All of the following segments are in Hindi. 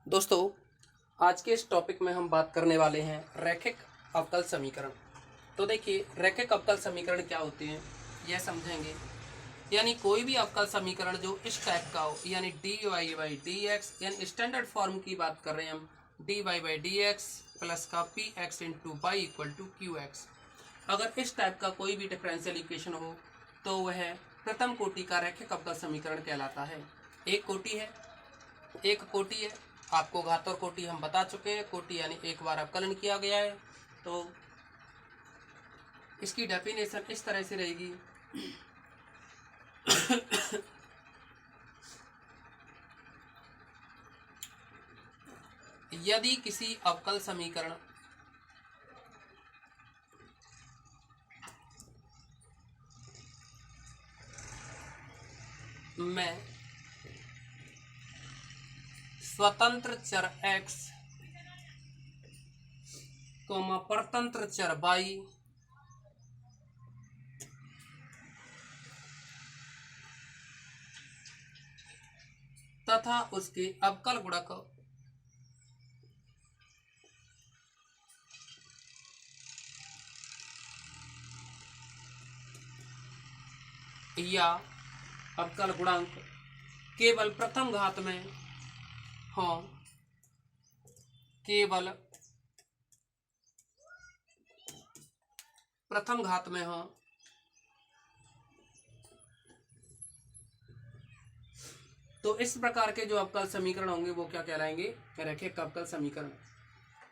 दोस्तों, आज के इस टॉपिक में हम बात करने वाले हैं रैखिक अवकल समीकरण। तो देखिए, रैखिक अवकल समीकरण क्या होते हैं यह समझेंगे। यानी कोई भी अवकल समीकरण जो इस टाइप का हो, यानी dy बाई डी एक्स, यानी स्टैंडर्ड फॉर्म की बात कर रहे हैं हम, dy by D x plus का P x into by equal to Q x. अगर इस टाइप का कोई भी डिफरेंशियल इक्वेशन हो तो वह प्रथम कोटि का रैखिक अवकल समीकरण कहलाता है। एक कोटि है, आपको घात और कोटि हम बता चुके हैं। कोटि यानी एक बार अवकलन किया गया है। तो इसकी डेफिनेशन इस तरह से रहेगी यदि किसी अवकल समीकरण में स्वतंत्र चर x, परतंत्र चर y तथा उसके अवकल गुणक या अवकल गुणांक केवल प्रथम घात में हो, केवल प्रथम घात में हो, तो इस प्रकार के जो अवकल समीकरण होंगे वो क्या कहलाएंगे? रैखिक अवकल समीकरण।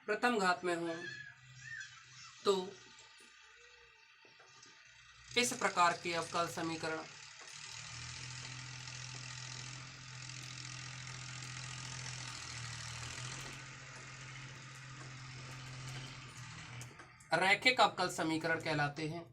प्रथम घात में हो तो इस प्रकार के अवकल समीकरण रैखिक अवकल समीकरण कहलाते हैं।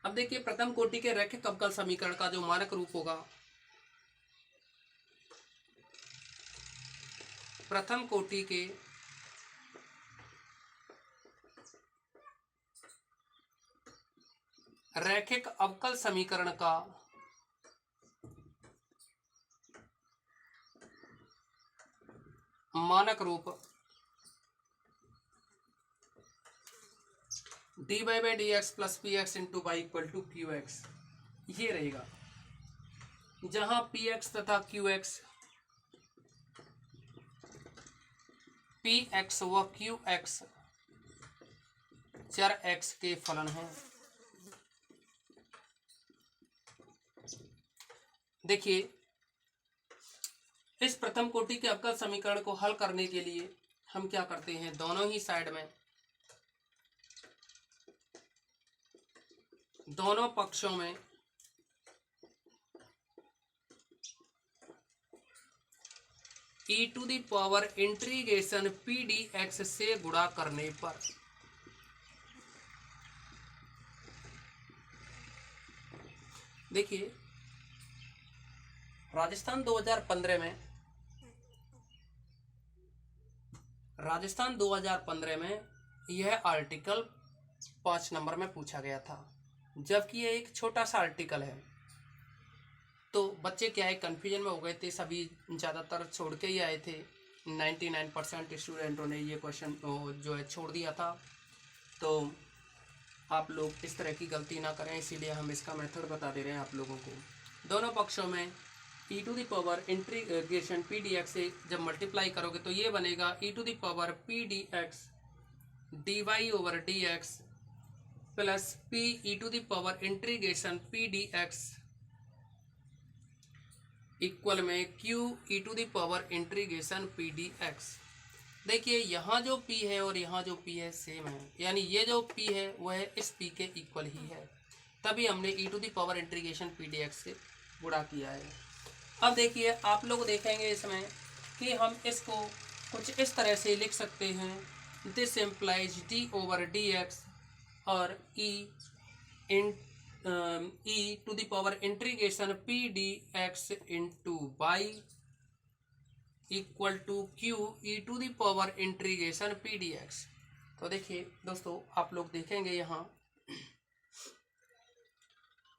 अब देखिए, प्रथम कोटि के रैखिक अवकल समीकरण का जो मानक रूप होगा, प्रथम कोटि के रैखिक अवकल समीकरण का मानक रूप dy by D x plus P x into Y equal to Q X ये रहेगा, जहां पी एक्स तथा क्यू एक्स, पी एक्स व क्यू एक्स चर एक्स के फलन हैं। देखिए, इस प्रथम कोटि के अवकल समीकरण को हल करने के लिए हम क्या करते हैं, दोनों ही साइड में, दोनों पक्षों में e to the power integration P D x से गुणा करने पर देखिए, राजस्थान 2015 में यह आर्टिकल 5 नंबर में पूछा गया था, जबकि यह एक छोटा सा आर्टिकल है। तो बच्चे क्या है, कंफ्यूजन में हो गए थे, सभी ज़्यादातर छोड़ के ही आए थे। 99% स्टूडेंटों ने ये क्वेश्चन जो है छोड़ दिया था। तो आप लोग इस तरह की गलती ना करें, इसीलिए हम इसका मेथड बता दे रहे हैं आप लोगों को। दोनों पक्षों में e to the power integration P D x से जब मल्टीप्लाई करोगे तो ये बनेगा e to the power P D x d Y over D x plus P e to the power integration P D x equal में Q E to the power integration P D x. देखिए, यहाँ जो p है और यहाँ जो p है सेम है, यानी ये जो p है वह इस p के इक्वल ही है, तभी हमने e to the power integration P D x से गुणा किया है। अब देखिए, आप लोग देखेंगे इसमें कि हम इसको कुछ इस तरह से लिख सकते हैं, this implies d over D x और e to the power integration P D x into Y equal to Q E to the power integration P D x. तो देखिए दोस्तों, आप लोग देखेंगे यहाँ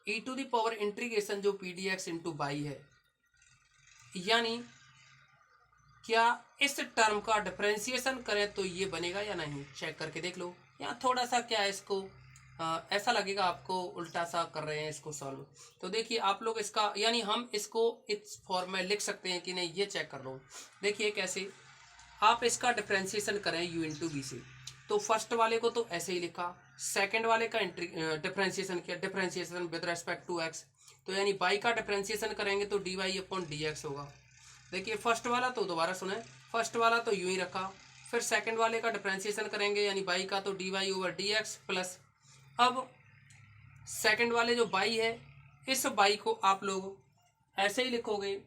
e to the power integration जो P D x into y है, यानी क्या इस टर्म का डिफरेंशिएशन करें तो ये बनेगा या नहीं, चेक करके देख लो। यहाँ थोड़ा सा क्या है, इसको ऐसा लगेगा आपको उल्टा सा कर रहे हैं इसको सॉल्व। तो देखिए आप लोग इसका, यानी हम इसको इस फॉर्म में लिख सकते हैं कि नहीं, ये चेक कर लो। देखिए कैसे आप इसका डिफरेंशिएशन करें u इंटू बी से, तो फर्स्ट वाले को तो ऐसे ही लिखा, सेकंड वाले का डिफरेंशिएशन किया, differentiation with respect to x, तो यानी बाई का डिफरेंशिएशन करेंगे तो D Y upon D X होगा। देखिए फर्स्ट वाला तो दोबारा सुने, फर्स्ट वाला तो यूं ही रखा, फिर सेकंड वाले का डिफरेंशिएशन करेंगे यानी बाई का तो D Y over D x plus, अब सेकंड वाले जो बाई है, इस बाई को आप लोग ऐसे ही लिखोगे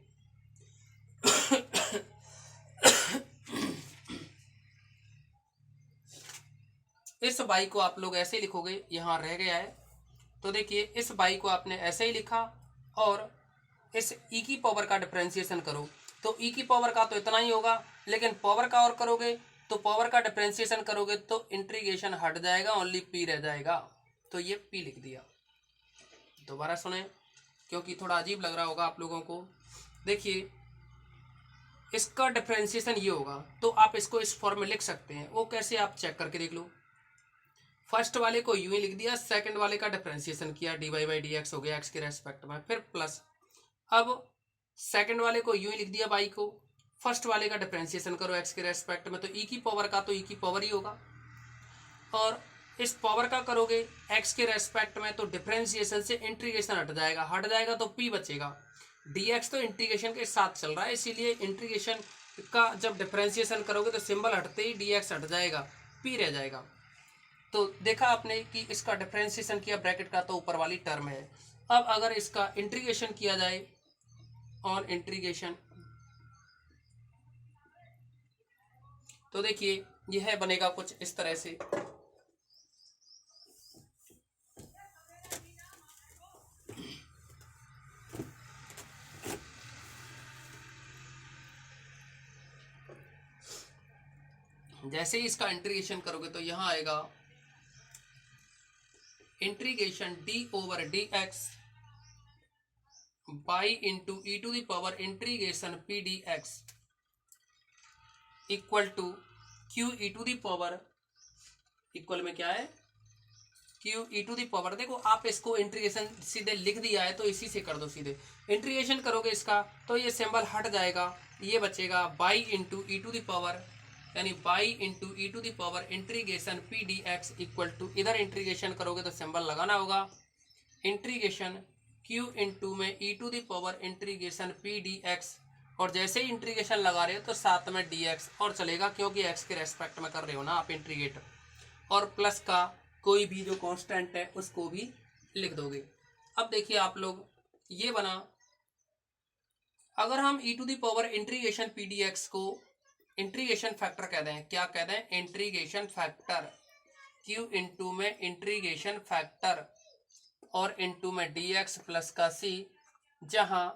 इस बाई को आप लोग ऐसे ही लिखोगे, यहाँ रह गया है। तो देखिए इस बाई को आपने ऐसे ही लिखा और इस ई की पावर का डिफरेंशिएशन करो, तो ई की पावर का तो इतना ही होगा, लेकिन पावर का और करोगे तो पावर का डिफरेंशिएशन करोगे तो इंटीग्रेशन हट जाएगा, ओनली पी रह जाएगा, तो ये पी लिख दिया। दोबारा सुने क्योंकि थोड़ा अजीब लग रहा होगा आप लोगों को। देखिए इसका डिफरेंशिएशन ये होगा, तो आप इसको इस फॉर्म में लिख सकते हैं, वो कैसे आप चेक करके देख लो। फर्स्ट वाले को यूं ही लिख दिया, सेकंड वाले का डिफरेंशिएशन किया, D Y by D X हो गया एक्स के रेस्पेक्ट में, फिर प्लस, अब सेकंड वाले को यूं ही लिख दिया बाई को, फर्स्ट वाले का डिफरेंशिएशन करो एक्स के रेस्पेक्ट में, तो ई की पावर का तो ई की पावर ही होगा, और इस पावर का करोगे एक्स के रेस्पेक्ट में तो डिफरेंशिएशन से इंटीग्रेशन हट जाएगा तो पी बचेगा। डी एक्स तो इंटीग्रेशन के साथ चल रहा है, इसीलिए इंटीग्रेशन का जब डिफरेंशिएशन करोगे तो सिंबल हटते ही डी एक्स हट जाएगा, पी रह जाएगा। तो देखा आपने कि इसका डिफरेंशिएशन किया ब्रैकेट का तो ऊपर वाली टर्म है। अब अगर इसका इंटीग्रेशन किया जाए ऑन इंटीग्रेशन, तो देखिए यह बनेगा कुछ इस तरह से, जैसे ही इसका इंटीग्रेशन करोगे तो यहां आएगा integration D over D X Y into E to the power integration P D x equal to Q E to the power, equal में क्या है Q E to the power. देखो आप इसको इंटीग्रेशन सीधे लिख दिया है तो इसी से कर दो, सीधे इंटीग्रेशन करोगे इसका तो ये सिंबल हट जाएगा, ये बचेगा y into E to the power, यानी y into E to the power integration P D x equal to, इधर इंटीग्रेशन करोगे तो सिंबल लगाना होगा, इंटीग्रेशन क्यू इंटू में e to the power integration P D x, और जैसे ही इंटीग्रेशन लगा रहे हो तो साथ में डी एक्स और चलेगा क्योंकि एक्स के रेस्पेक्ट में कर रहे हो ना आप इंटीग्रेट, और प्लस का कोई भी जो कांस्टेंट है उसको भी लिख दोगे। अब देखिए आप लोग ये बना, अगर हम e to the power integration P D x को इंटीग्रेशन फैक्टर कह दें, क्या कह दें, इंटीग्रेशन फैक्टर, क्यू इंटू में इंटीग्रेशन फैक्टर और इंटू में डी एक्स प्लस का सी, जहां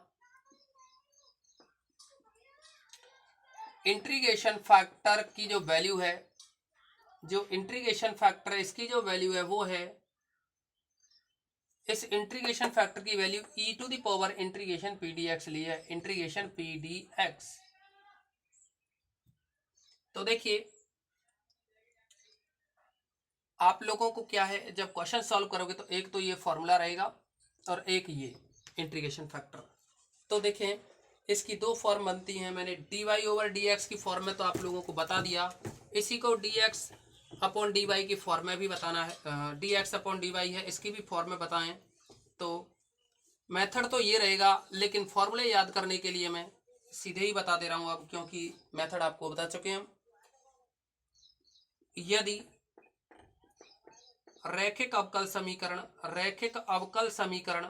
इंटीग्रेशन फैक्टर की जो वैल्यू है, जो इंटीग्रेशन फैक्टर इसकी जो वैल्यू है वो है, इस इंटीग्रेशन फैक्टर की value e to the power integration P D x ली है, इंटीग्रेशन पी डी एक्स। तो देखिए आप लोगों को क्या है, जब क्वेश्चन सॉल्व करोगे तो एक तो ये फॉर्मूला रहेगा और एक ये इंटीग्रेशन फैक्टर। तो देखें इसकी दो फॉर्म बनती हैं, मैंने D Y over D X की फॉर्म में तो आप लोगों को बता दिया, इसी को D X upon D Y की फॉर्म में भी बताना है, D X upon D Y है इसकी भी फॉर्म में बताएं। तो मेथड तो ये रहेगा, लेकिन फॉर्मूले याद करने के लिए मैं सीधे ही बता दे रहा हूँ अब, क्योंकि मेथड आपको बता चुके हैं। यदि रैखिक अवकल समीकरण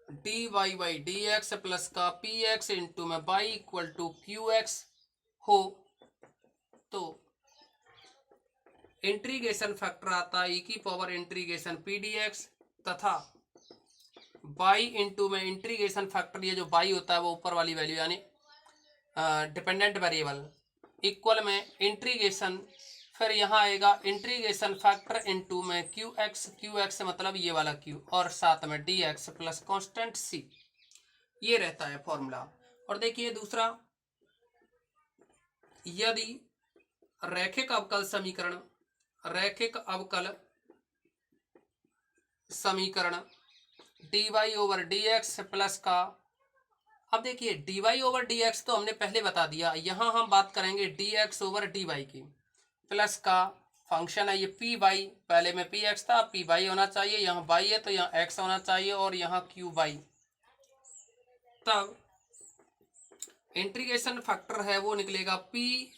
D Y by D x plus का पी एक्स इंटू में Y equal to Q X हो, तो इंटीग्रेशन फैक्टर आता है ई की power integration P D X, तथा बाई इंटू में इंटीग्रेशन फैक्टर, ये जो बाई होता है वो ऊपर वाली वैल्यू यानी डिपेंडेंट वेरिएबल इक्वल में इंटीग्रेशन, फिर यहाँ आएगा इंटीग्रेशन फैक्टर इनटू में क्यू एक्स मतलब ये वाला क्यू, और साथ में डी एक्स प्लस कॉन्स्टेंट सी, ये रहता है फॉर्मूला। और देखिए दूसरा, यदि रैखिक अवकल समीकरण D Y over D x plus का, अब देखिए D Y over D x तो हमने पहले बता दिया, यहां हम बात करेंगे D X over D Y की, प्लस का फंक्शन है ये पी वाई, पहले में पी एक्स था, पी वाई होना चाहिए, यहाँ वाई है तो यहाँ एक्स होना चाहिए, और यहाँ क्यू वाई। तब इंटीग्रेशन फैक्टर है वो निकलेगा पी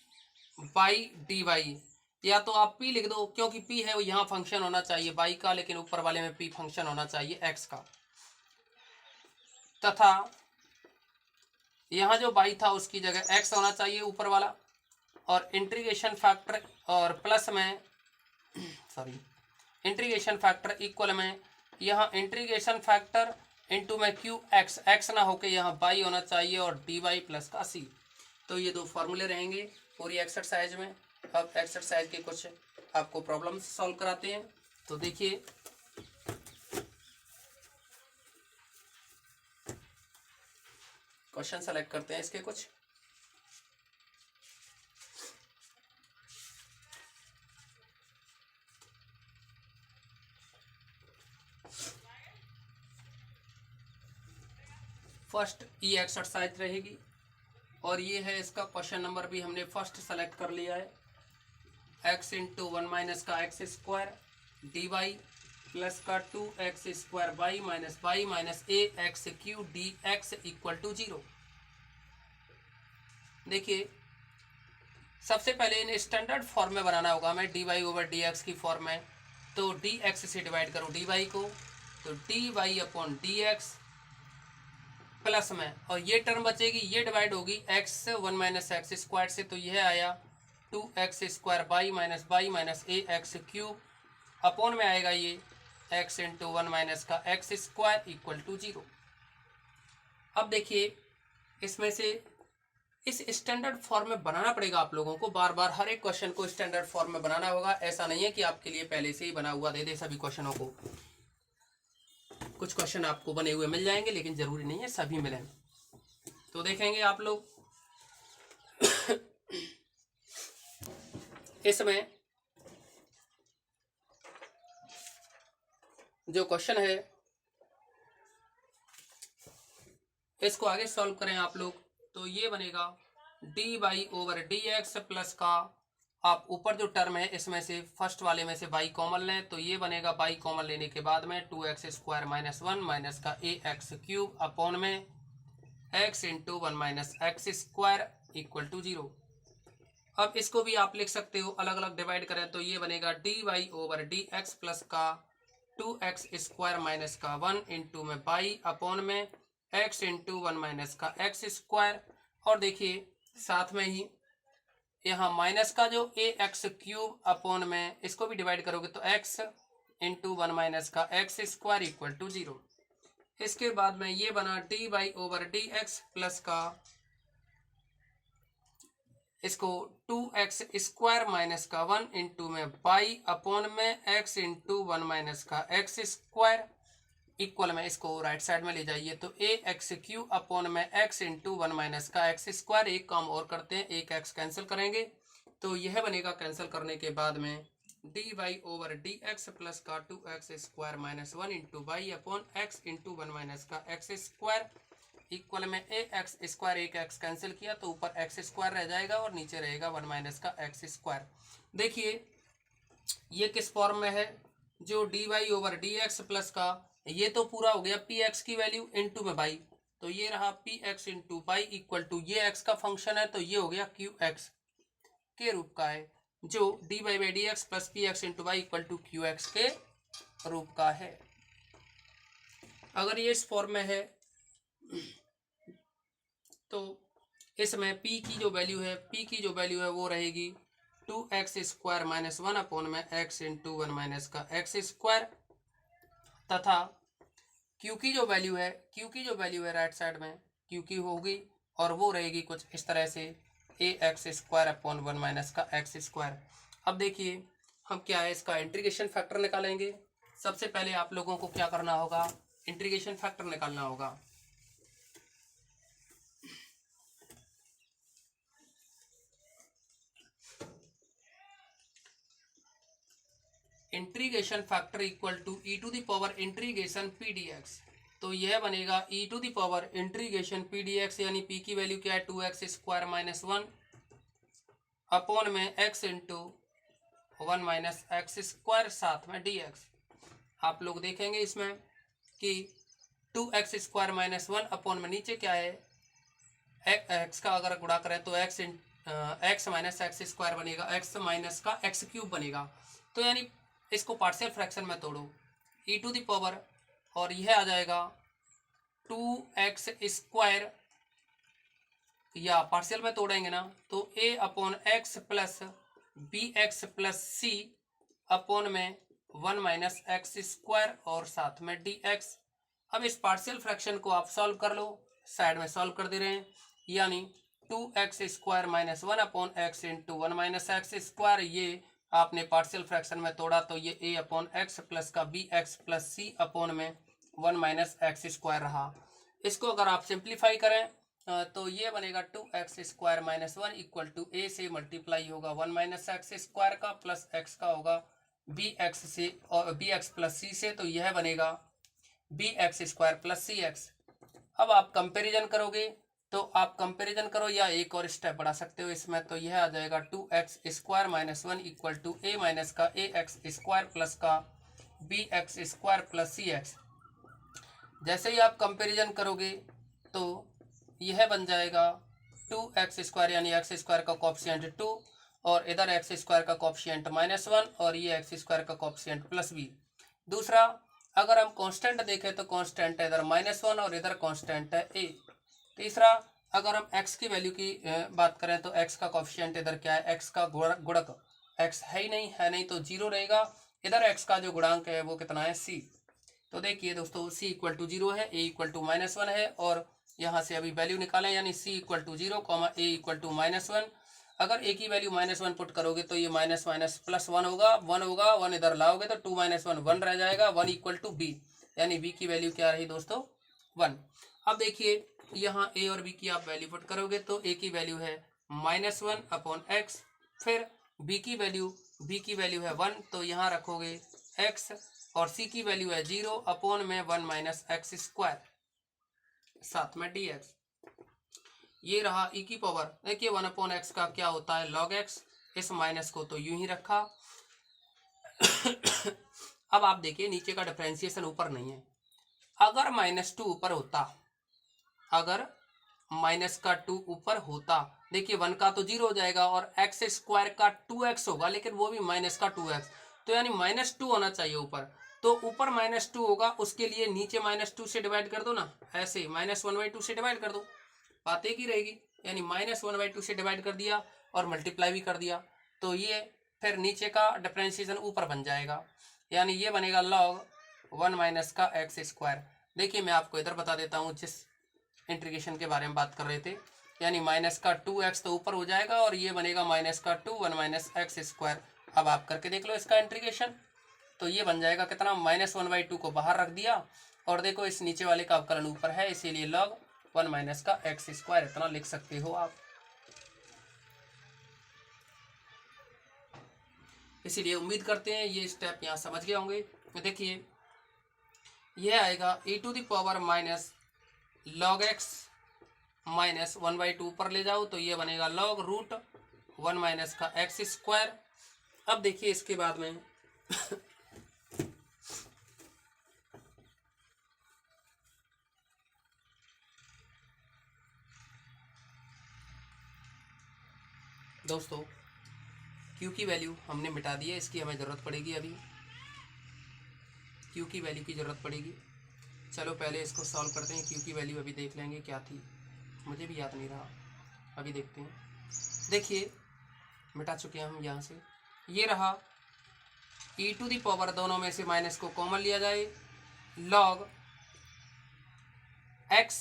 बाई डी वाई, या तो आप p लिख दो क्योंकि p है वो यहाँ फंक्शन होना चाहिए y का, लेकिन ऊपर वाले में p फंक्शन होना चाहिए x का, तथा यहाँ जो y था उसकी जगह x होना चाहिए ऊपर वाला, और इंटीग्रेशन फैक्टर और प्लस में इंटीग्रेशन फैक्टर इक्वल में यहाँ इंटीग्रेशन फैक्टर इनटू में क्यू एक्स ना होके यहाँ y होना चाहिए, और dy प्लस का c। तो ये दो फॉर्मूले रहेंगे पूरी एक्सरसाइज में। अब एक्सरसाइज के कुछ आपको प्रॉब्लम्स सॉल्व कराते हैं। तो देखिए क्वेश्चन सेलेक्ट करते हैं इसके कुछ। फर्स्ट ई एक्सरसाइज रहेगी, और ये है इसका क्वेश्चन नंबर भी हमने फर्स्ट सेलेक्ट कर लिया है, x इंटू 1 माइनस का x square D Y plus का 2x square Y minus A x Q D x equal to 0। देखिए सबसे पहले इन्हें स्टैंडर्ड फॉर्म में बनाना होगा हमें, D Y over D X की फॉर्म में। तो डी एक्स से डिवाइड करो डी वाई को, तो D Y upon D x plus में, और ये टर्म बचेगी, ये डिवाइड होगी x 1 माइनस एक्स स्क्वायर से, तो यह आया 2x square Y minus A X cube, upon में आएगा ये x इंटू 1 माइनस का एक्स स्क्वायर इक्वल टू 0। अब देखिए इसमें से इस स्टैंडर्ड फॉर्म में बनाना पड़ेगा आप लोगों को, बार बार हर एक क्वेश्चन को स्टैंडर्ड फॉर्म में बनाना होगा। ऐसा नहीं है कि आपके लिए पहले से ही बना हुआ दे दे सभी क्वेश्चनों को। कुछ क्वेश्चन आपको बने हुए मिल जाएंगे, लेकिन जरूरी नहीं है सभी मिलें। तो देखेंगे आप लोग इसमें जो क्वेश्चन है इसको आगे सॉल्व करें आप लोग। तो ये बनेगा D Y over D x plus का, आप ऊपर जो टर्म है इसमें से फर्स्ट वाले में से y कॉमन लें, तो ये बनेगा y कॉमन लेने के बाद में 2x स्क्वायर माइनस 1 माइनस का ए एक्स क्यूब अपॉन में x into 1 minus x square equal to 0। अब इसको भी आप लिख सकते हो अलग अलग डिवाइड करें, तो ये बनेगा D Y over D x plus का 2x स्क्वायर माइनस का 1 इंटू में y अपॉन में x इंटू 1 माइनस का एक्स स्क्वायर, और देखिए साथ में ही यहाँ माइनस का जो ए एक्स क्यूब अपॉन में इसको भी डिवाइड करोगे तो x इंटू 1 माइनस का एक्स स्क्वायर इक्वल टू 0। इसके बाद में ये बना D Y over D x plus का, इसको 2x स्क्वायर माइनस का 1 इंटू में y अपॉन में x इंटू 1 माइनस का एक्स स्क्वायर इक्वल में, इसको राइट साइड में ले जाइए तो ए एक्स क्यू अपॉन में x इंटू 1 माइनस का एक्स स्क्वायर। एक काम और करते हैं, एक x कैंसिल करेंगे तो यह बनेगा, कैंसिल करने के बाद में D Y over D x plus का 2x square minus 1 into Y upon X into 1 minus का एक्स स्क्वायर इक्वल में ए एक्स स्क्वायर, एक x कैंसिल किया तो ऊपर एक्स स्क्वायर रह जाएगा और नीचे रहेगा 1 माइनस का एक्स स्क्वायर। देखिए ये किस फॉर्म में है, जो D Y over D x plus का, ये तो पूरा हो गया पी एक्स की वैल्यू इंटू में बाई, तो ये रहा P x into by equal to, ये एक्स का फंक्शन है तो ये हो गया क्यू एक्स के रूप का है, जो D Y by D x plus P x into by equal to Q X के रूप का है। अगर ये इस फॉर्म में है तो इसमें p की जो वैल्यू है वो रहेगी 2x स्क्वायर माइनस 1 अपॉन में x इंटू 1 माइनस का एक्स स्क्वायर, तथा q की जो वैल्यू है राइट साइड में q की होगी और वो रहेगी कुछ इस तरह से ए एक्स स्क्वायर अपॉन 1 माइनस का एक्स स्क्वायर। अब देखिए हम क्या है इसका इंटीग्रेशन फैक्टर निकालेंगे। सबसे पहले आप लोगों को क्या करना होगा, इंटीग्रेशन फैक्टर निकालना होगा। Integration factor equal to e to the power integration P D x. तो यह बनेगा e to the power integration P D x, यानी पी की वैल्यू क्या है 2x स्क्वायर माइनस 1 अपॉन में x into 1 minus x square साथ में dx। आप लोग देखेंगे इसमें कि 2x स्क्वायर माइनस 1 अपॉन में नीचे क्या है x का अगर गुणा करें तो x माइनस एक्स स्क्वायर बनेगा, x माइनस का एक्स क्यूब बनेगा। तो यानी इसको पार्शियल फ्रैक्शन में तोड़ो ई टू द पावर, और यह आ जाएगा 2x स्क्वायर, या पार्शियल में तोड़ेंगे ना तो a upon X plus B X plus C upon में 1 माइनस एक्स स्क्वायर और साथ में dx। अब इस पार्शियल फ्रैक्शन को आप सॉल्व कर लो, साइड में सॉल्व कर दे रहे हैं, यानी 2x square minus 1 upon X into 1 minus x square, ये आपने पार्शियल फ्रैक्शन में तोड़ा तो ये a अपॉन एक्स प्लस का b X plus C upon में 1 माइनस एक्स स्क्वायर रहा। इसको अगर आप सिंप्लीफाई करें तो ये बनेगा 2x square minus 1 equal to A से मल्टीप्लाई होगा 1 माइनस एक्स स्क्वायर का प्लस एक्स का होगा बी एक्स से और बी एक्स प्लस सी से, तो यह बनेगा B x square plus c x. अब आप कंपैरिजन करोगे तो आप कंपैरिजन करो या एक और स्टेप बढ़ा सकते हो इसमें, तो यह आ जाएगा 2x square minus 1 equal to a minus का ए एक्स स्क्वायर प्लस का b x square plus c x. जैसे ही आप कंपैरिजन करोगे तो यह बन जाएगा 2x स्क्वायर, यानी एक्स स्क्वायर का कोएफिशिएंट 2 और इधर एक्स स्क्वायर का कोएफिशिएंट -1 और ये एक्स स्क्वायर का कोएफिशिएंट प्लस बी। दूसरा, अगर हम कांस्टेंट देखें तो कांस्टेंट है इधर -1 और इधर कांस्टेंट है a। तीसरा, अगर हम x की वैल्यू की बात करें तो x का कोएफिशिएंट इधर क्या है, x का गुणक, x है ही नहीं तो 0 रहेगा। इधर x का जो गुणांक है वो कितना है c। तो देखिए दोस्तों c इक्वल टू 0 है, a इक्वल टू -1 है, और यहाँ से अभी वैल्यू निकालें, यानी c equal to 0 a equal to -1। अगर a की वैल्यू -1 पुट करोगे तो ये माइनस माइनस प्लस 1 होगा, 1 इधर लाओगे तो 2 - 1 1 रह जाएगा, 1 इक्वल टू b, यानी b की वैल्यू क्या रही दोस्तों 1। अब देखिए यहाँ a और b की आप वैल्यू पुट करोगे तो a की वैल्यू है -1 अपॉन x, फिर b की वैल्यू है 1, तो यहाँ रखोगे x, और c की वैल्यू है 0 अपॉन में 1 माइनस एक्स स्क्वायर साथ में dx। ये रहा e की पावर। देखिए 1 अपॉन एक्स का क्या होता है log x, इस माइनस को तो यूं ही रखा। अब आप देखिए नीचे का डिफरेंशिएशन ऊपर नहीं है, अगर -2 ऊपर होता, अगर -2 ऊपर होता, देखिए 1 का तो 0 हो जाएगा और एक्स स्क्वायर का 2x होगा, लेकिन वो भी -2x, तो यानी -2 होना चाहिए ऊपर। तो ऊपर -2 होगा, उसके लिए नीचे -2 से डिवाइड कर दो ना, ऐसे -1/2 से डिवाइड कर दो, बात एक ही रहेगी। यानी -1/2 से डिवाइड कर दिया और मल्टीप्लाई भी कर दिया, तो ये फिर नीचे का डिफरेंशिएशन ऊपर बन जाएगा, यानी ये बनेगा log 1 माइनस का एक्स स्क्वायर। देखिए मैं आपको इधर बता देता हूँ, जिस इंटीग्रेशन के बारे में बात कर रहे थे, यानी -2x तो ऊपर हो जाएगा और ये बनेगा -2 1 माइनस एक्स स्क्वायर। अब आप करके देख लो इसका इंटीग्रेशन, तो ये बन जाएगा कितना, -1/2 को बाहर रख दिया, और देखो इस नीचे वाले का अवकलन ऊपर है, इसीलिए log 1 माइनस का एक्स स्क्वायर इतना लिख सकते हो आप। इसीलिए उम्मीद करते हैं ये स्टेप यहाँ समझ गए होंगे। देखिए यह आएगा e⁻- log x माइनस 1/2 ऊपर ले जाओ तो ये बनेगा log √1 माइनस का एक्स स्क्वायर। अब देखिए इसके बाद में दोस्तों q की वैल्यू हमने मिटा दी है, इसकी हमें ज़रूरत पड़ेगी, अभी q की वैल्यू की ज़रूरत पड़ेगी। चलो पहले इसको सॉल्व करते हैं, q की वैल्यू अभी देख लेंगे क्या थी, मुझे भी याद नहीं रहा, अभी देखते हैं। देखिए मिटा चुके हैं हम यहाँ से, ये रहा e⁻, दोनों में से माइनस को कॉमन लिया जाए, log x।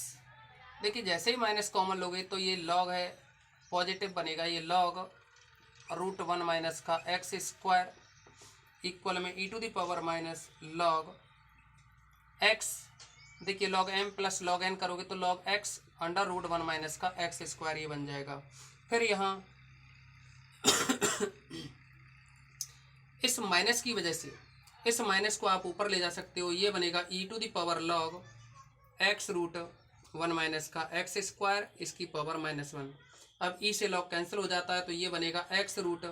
देखिए जैसे ही माइनस कॉमन लोगे तो ये log है पॉजिटिव बनेगा ये लॉग रूट 1 माइनस का एक्स स्क्वायर इक्वल में e to the power minus log x. देखिए log m plus log n करोगे तो log x under root 1 minus का एक्स स्क्वायर ये बन जाएगा। फिर यहाँ इस माइनस की वजह से इस माइनस को आप ऊपर ले जा सकते हो, ये बनेगा e to the power log x root 1 minus का एक्स स्क्वायर इसकी पावर -1। अब ई से लॉग कैंसिल हो जाता है तो ये बनेगा x root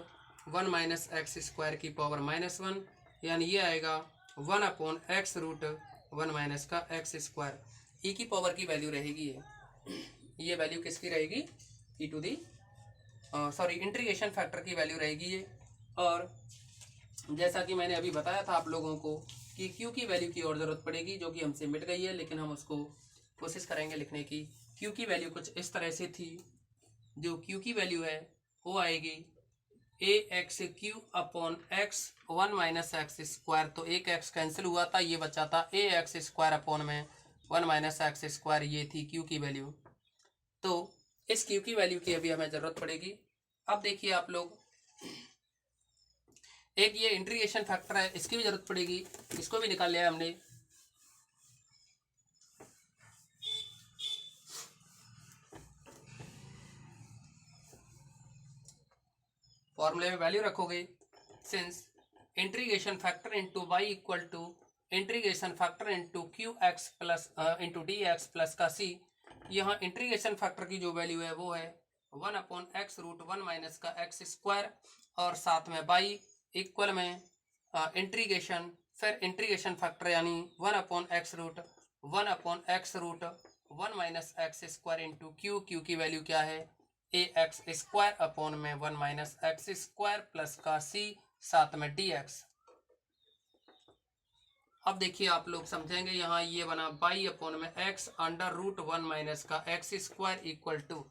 1 minus x square की पावर -1, यानी ये आएगा 1 अपॉन एक्स रूट 1 माइनस का एक्स स्क्वायर। ई की पावर की वैल्यू रहेगी ये वैल्यू किसकी रहेगी, e to the integration factor की वैल्यू रहेगी ये। और जैसा कि मैंने अभी बताया था आप लोगों को कि क्यू की वैल्यू की और ज़रूरत पड़ेगी, जो कि हमसे मिट गई है, लेकिन हम उसको कोशिश करेंगे लिखने की। क्यू की वैल्यू कुछ इस तरह से थी, जो क्यू की वैल्यू है वो आएगी A x Q upon x 1 minus x square. तो एक एक्स कैंसिल हुआ था, ये बचा था ए एक्स स्क्वायर अपॉन में 1 माइनस एक्स स्क्वायर, ये थी क्यू की वैल्यू। तो इस क्यू की वैल्यू की अभी हमें ज़रूरत पड़ेगी। अब देखिए आप लोग, एक ये इंटीग्रेशन फैक्टर है, इसकी भी जरूरत पड़ेगी, इसको भी निकाल लिया है हमने। फॉर्मूले में वैल्यू रखोगे, since integration factor into Y equal to integration factor into q x plus into d x plus का सी। यहाँ इंटीग्रेशन फैक्टर की जो वैल्यू है वो है 1 अपॉन एक्स रूट 1 माइनस का एक्स स्क्वायर, और साथ में वाई इक्वल में इंटीग्रेशन, फिर इंटीग्रेशन फैक्टर यानी 1 upon x root 1 minus x square into q. Q की वैल्यू क्या है, ए एक्स स्क्वायर अपॉन में 1 माइनस एक्स स्क्वायर प्लस का सी, साथ में डी एक्स। अब देखिए आप लोग समझेंगे, यहाँ ये बना बाई अपॉन में एक्स अंडर रूट 1 माइनस का एक्स स्क्वायर इक्वल टू,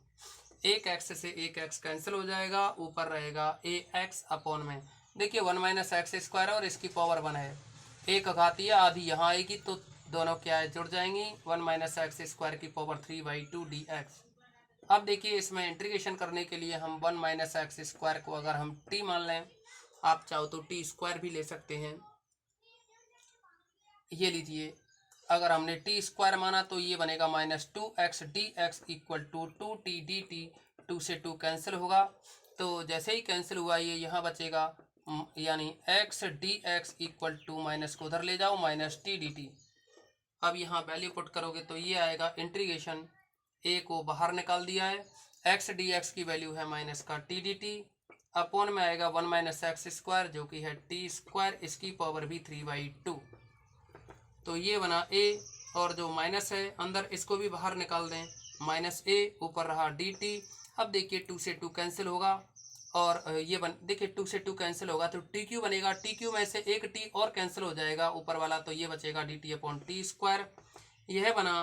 एक एक्स से एक एक्स कैंसिल हो जाएगा, ऊपर रहेगा ए एक्स अपॉन में, देखिए 1 माइनस एक्स स्क्वायर और इसकी पावर 1 है, एक घातीय आधी यहाँ आएगी तो दोनों क्या है, जुड़ जाएंगी, 1 माइनस एक्स स्क्वायर की पावर 3/2 डी एक्स। अब देखिए इसमें इंटीग्रेशन करने के लिए हम 1 माइनस एक्स स्क्वायर को अगर हम टी मान लें, आप चाहो तो टी स्क्वायर भी ले सकते हैं, ये लीजिए, अगर हमने टी स्क्वायर माना तो ये बनेगा -2x d x equal to 2t d t, 2 से 2 कैंसिल होगा, तो जैसे ही कैंसिल हुआ ये यहाँ बचेगा, यानी x d x equal to minus को उधर ले जाओ -t डी टी। अब यहाँ वैल्यू पुट करोगे तो ये आएगा, इंटीग्रेशन a को बाहर निकाल दिया है, x डी एक्स की वैल्यू है माइनस का t डी टी, अपॉन में आएगा 1 माइनस एक्स स्क्वायर जो कि है t स्क्वायर, इसकी पावर भी 3/2। तो ये बना a, और जो माइनस है अंदर इसको भी बाहर निकाल दें, -a, ऊपर रहा dt। अब देखिए 2 से 2 कैंसिल होगा, और ये देखिए 2 से 2 कैंसिल होगा तो टी क्यू बनेगा, टी क्यू में से एक टी और कैंसिल हो जाएगा ऊपर वाला, तो ये बचेगा dt अपॉन टी स्क्वायर, यह बना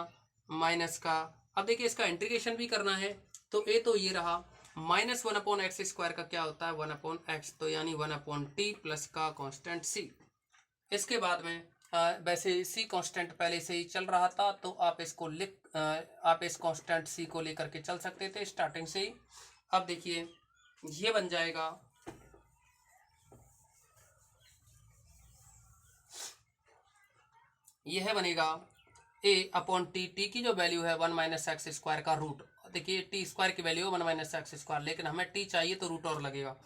माइनस का। अब देखिए इसका इंटीग्रेशन भी करना है, तो a तो ये रहा, -1 अपॉन एक्स स्क्वायर का क्या होता है 1 अपॉन एक्स, तो यानी 1 अपॉन टी प्लस का कांस्टेंट c। इसके बाद में वैसे c कांस्टेंट पहले से ही चल रहा था, तो आप इसको आप इस कांस्टेंट c को लेकर के चल सकते थे स्टार्टिंग से ही। अब देखिए ये बन जाएगा, यह बनेगा a अपॉन टी, टी की जो वैल्यू है 1 माइनस एक्स स्क्वायर का रूट, देखिए टी स्क्वायर की वैल्यू है 1 माइनस एक्स स्क्वायर, लेकिन हमें टी चाहिए तो रूट और लगेगा,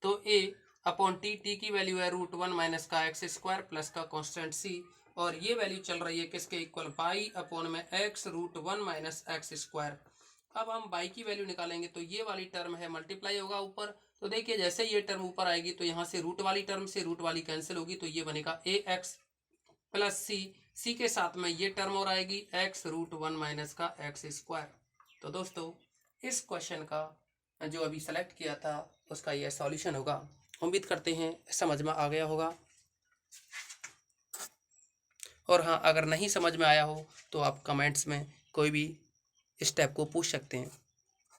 तो a अपॉन टी, टी की वैल्यू है रूट 1 माइनस का एक्स स्क्वायर प्लस का कांस्टेंट c, और ये वैल्यू चल रही है किसके इक्वल, बाई अपॉन में x root 1 minus x square. अब हम बाई की वैल्यू निकालेंगे तो ये वाली टर्म है मल्टीप्लाई होगा ऊपर, तो देखिए जैसे ये टर्म ऊपर आएगी तो यहाँ से रूट वाली टर्म से रूट वाली कैंसिल होगी, तो ये बनेगा ए एक्स प्लस सी के साथ में ये टर्म और आएगी x रूट 1 माइनस का एक्स स्क्वायर। तो दोस्तों इस क्वेश्चन का जो अभी सेलेक्ट किया था उसका यह सॉल्यूशन होगा। उम्मीद करते हैं समझ में आ गया होगा, और हाँ अगर नहीं समझ में आया हो तो आप कमेंट्स में कोई भी स्टेप को पूछ सकते हैं।